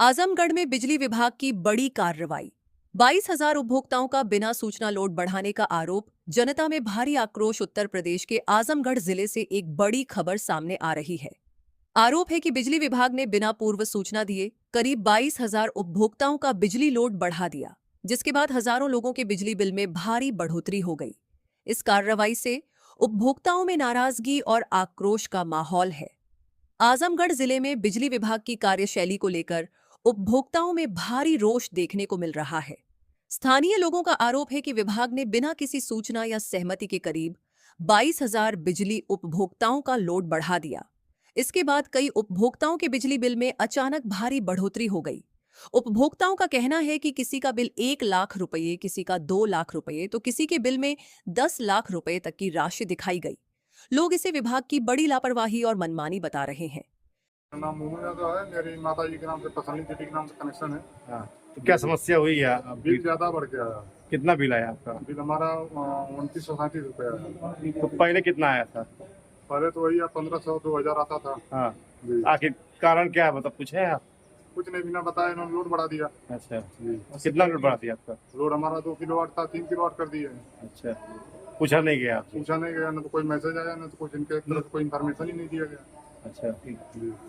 आजमगढ़ में बिजली विभाग की बड़ी कार्रवाई। 22,000 उपभोक्ताओं का बिना सूचना लोड बढ़ाने का आरोप। जनता में भारी आक्रोश। उत्तर प्रदेश के आजमगढ़ जिले से एक बड़ी खबर सामने आ रही है। आरोप है कि बिजली विभाग ने बिना पूर्व सूचना दिए करीब 22,000 उपभोक्ताओं का बिजली लोड बढ़ा दिया, जिसके बाद हजारों लोगों के बिजली बिल में भारी बढ़ोतरी हो गई। इस कार्रवाई से उपभोक्ताओं में नाराजगी और आक्रोश का माहौल है। आजमगढ़ जिले में बिजली विभाग की कार्यशैली को लेकर उपभोक्ताओं में भारी रोष देखने को मिल रहा है। स्थानीय लोगों का आरोप है कि विभाग ने बिना किसी सूचना या सहमति के करीब 22,000 बिजली उपभोक्ताओं का लोड बढ़ा दिया। इसके बाद कई उपभोक्ताओं के बिजली बिल में अचानक भारी बढ़ोतरी हो गई। उपभोक्ताओं का कहना है कि किसी का बिल 1 लाख रुपए, किसी का 2 लाख रुपए, तो किसी के बिल में 10 लाख रुपए तक की राशि दिखाई गई। लोग इसे विभाग की बड़ी लापरवाही और मनमानी बता रहे हैं। मेरा नाम मोहन यादव है। मेरी माता जी के नाम से तसल्ली दीदी के नाम से कनेक्शन है। हाँ, तो क्या समस्या हुई है? बिल ज्यादा बढ़ गया है। कितना बिल आया आपका? बिल हमारा 2937 रुपया है। तो पहले कितना आया था? पहले तो वही 1500 2000 आता था। हाँ, जी। आखिर कारण क्या है, मतलब पूछे हैं आप? कुछ नहीं, बिना बताए इन्होंने लोड बढ़ा दिया। अच्छा जी। कितना लोड बढ़ा दिया आपका? लोड हमारा 2 किलोवाट था, 3 किलोवाट कर दिए। अच्छा, पूछा नहीं गया आपसे? पूछा नहीं गया, ना तो कोई मैसेज आया, ना तो कुछ इनके तरफ से कोई इन्फॉर्मेशन ही नहीं दिया गया। अच्छा, जी।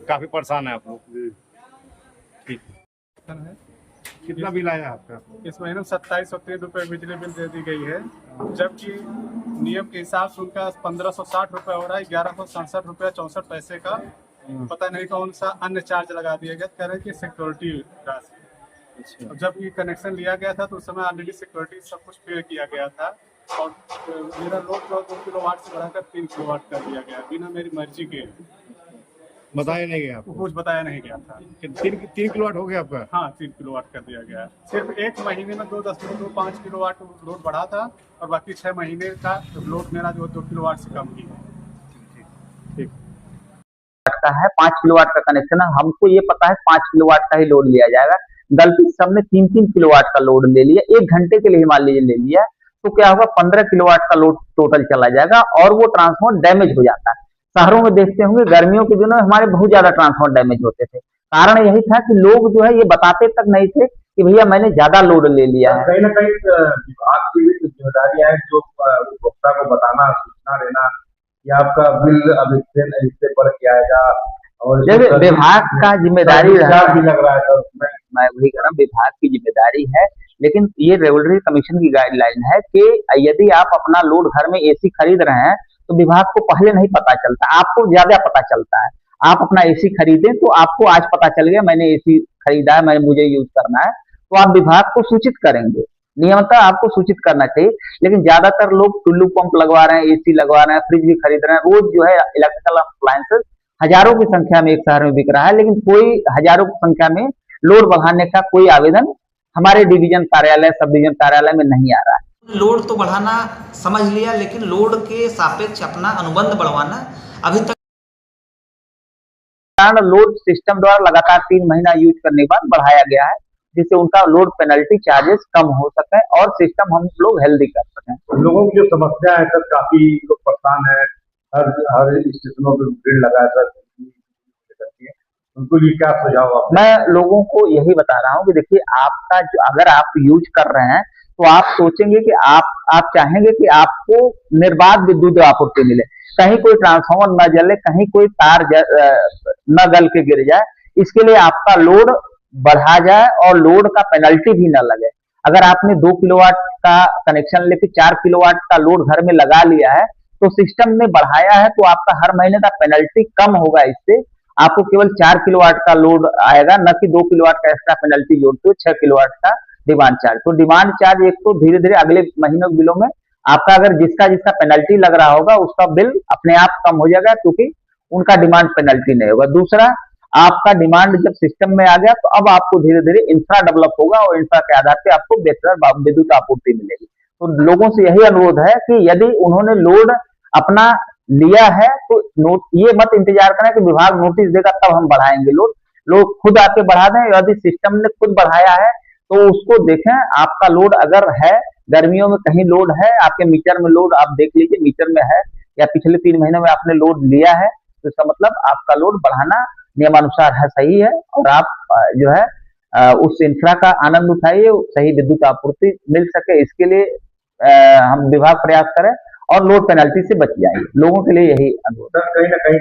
काफी परेशान है आप लोग। जी। ठीक। है। कितना बिल आया आपका? इस महीने में 2730 रुपये बिजली बिल दे दी गई है, जबकि नियम के हिसाब से उनका 1560 रुपये हो रहा है। 1167 रुपया 64 पैसे का पता नहीं कौन सा अन्य चार्ज लगा दिया गया। कह रहे हैं कि सिक्योरिटी राशि। अच्छा, जब ये कनेक्शन लिया गया था तो उस समय ऑलरेडी सिक्योरिटी सब कुछ पे किया गया था, और मेरा लोड जो 2 किलोवाट से बढ़ाकर 3 किलोवाट कर दिया गया बिना मेरी मर्जी के। बताया नहीं गया आपको? कुछ बताया नहीं गया था। कि 3 किलोवाट हो गया आपका? हाँ, 3 किलोवाट कर दिया गया। सिर्फ एक महीने में 2.25 किलोवाट लोड बढ़ा था, और बाकी 6 महीने का लोड मेरा जो 2 किलोवाट से कम ही है। ठीक। का है 5 किलोवाट का कनेक्शन है। हमको ये पता है 5 किलोवाट का ही लोड लिया जाएगा। गलती से सबने 3-3 किलोवाट का लोड ले लिया। 1 घंटे के लिए मान लीजिए ले लिया, तो क्या होगा, 15 किलोवाट का लोड टोटल चला जाएगा और वो ट्रांसफॉर्मर डैमेज हो जाता है। शहरों में देखते होंगे गर्मियों के दिनों में हमारे बहुत ज्यादा ट्रांसफॉर्मर डैमेज होते थे। कारण यही था कि लोग जो है ये बताते तक नहीं थे कि भैया मैंने ज्यादा लोड ले लिया है। कहीं ना कहीं विभाग की भी कुछ जिम्मेदारियां हैं, जो उपभोक्ता को बताना, सूचना देना कि आपका बिल अब इससे बढ़ के आएगा। और जब विभाग का जिम्मेदारी भी लग रहा है, तो उसमें मैं वही कह रहा हूं, विभाग की जिम्मेदारी है, लेकिन ये रेगुलेटरी कमीशन की गाइडलाइन है कि यदि आप अपना लोड घर में एसी खरीद रहे हैं तो विभाग को पहले नहीं पता चलता, आपको ज्यादा पता चलता है। आप अपना एसी खरीदें तो आपको आज पता चल गया मैंने एसी खरीदा है, मुझे यूज करना है, तो आप विभाग को सूचित करेंगे। नियमतः आपको सूचित करना चाहिए। लेकिन ज्यादातर लोग टुल्लू पंप लगवा रहे हैं, एसी लगवा रहे हैं, फ्रिज भी खरीद रहे हैं। रोज जो है इलेक्ट्रिकल अप्लायंसेस हजारों की संख्या में एक शहर में बिक रहा है, लेकिन कोई हजारों की संख्या में लोड बढ़ाने का कोई आवेदन हमारे डिवीजन कार्यालय, सब डिवीजन कार्यालय में नहीं आ रहा है। लोड तो बढ़ाना समझ लिया, लेकिन लोड के सापेक्ष अपना अनुबंध बढ़वाना अभी तक लोड सिस्टम द्वारा लगातार 3 महीना यूज करने के बाद बढ़ाया गया है, जिससे उनका लोड पेनल्टी चार्जेस कम हो सके और सिस्टम हम लोग हेल्दी कर सकें। लोगों की जो समस्या है सर, काफी लोग परेशान है। हर स्टेशनों पे बिल लगा है सर, उनको लिए क्या सुझाव आप? मैं लोगों को यही बता रहा हूँ कि देखिए, आपका जो अगर आप यूज कर रहे हैं तो आप सोचेंगे कि आप चाहेंगे कि आपको निर्बाध विद्युत आपूर्ति मिले, कहीं कोई ट्रांसफार्मर न जले, कहीं कोई तार न गल के गिर जाए, इसके लिए आपका लोड बढ़ा जाए और लोड का पेनल्टी भी न लगे। अगर आपने 2 किलोवाट का कनेक्शन लेके 4 किलोवाट का लोड घर में लगा लिया है तो सिस्टम ने बढ़ाया है, तो आपका हर महीने का पेनल्टी कम होगा। इससे आपको केवल 4 किलोवाट का लोड आएगा, न कि 2 किलोवाट का एक्स्ट्रा पेनल्टी जोड़ते हुए 6 किलोवाट का डिमांड चार्ज। तो डिमांड चार्ज एक तो धीरे धीरे अगले महीनों के बिलों में आपका, अगर जिसका जिसका पेनल्टी लग रहा होगा उसका बिल अपने आप कम हो जाएगा, क्योंकि उनका डिमांड पेनल्टी नहीं होगा। दूसरा, आपका डिमांड जब सिस्टम में आ गया तो अब आपको धीरे धीरे इंफ्रा डेवलप होगा और इंफ्रा के आधार पे आपको बेहतर विद्युत आपूर्ति मिलेगी। तो लोगों से यही अनुरोध है कि यदि उन्होंने लोड अपना लिया है तो ये मत इंतजार करें कि विभाग नोटिस देगा तब हम बढ़ाएंगे लोड। लोग खुद आके बढ़ा दें। यदि सिस्टम ने खुद बढ़ाया है तो उसको देखें। आपका लोड अगर है, गर्मियों में कहीं लोड है, आपके मीटर में लोड आप देख लीजिए मीटर में है, या पिछले 3 महीने में आपने लोड लिया है, तो इसका मतलब आपका लोड बढ़ाना नियमानुसार है, सही है, और आप जो है उस इंफ्रा का आनंद उठाइए, सही विद्युत आपूर्ति मिल सके, इसके लिए हम विभाग प्रयास करें और लोड पेनल्टी से बच जाएंगे। लोगों के लिए यही अनुरोध है। सर कहीं ना कहीं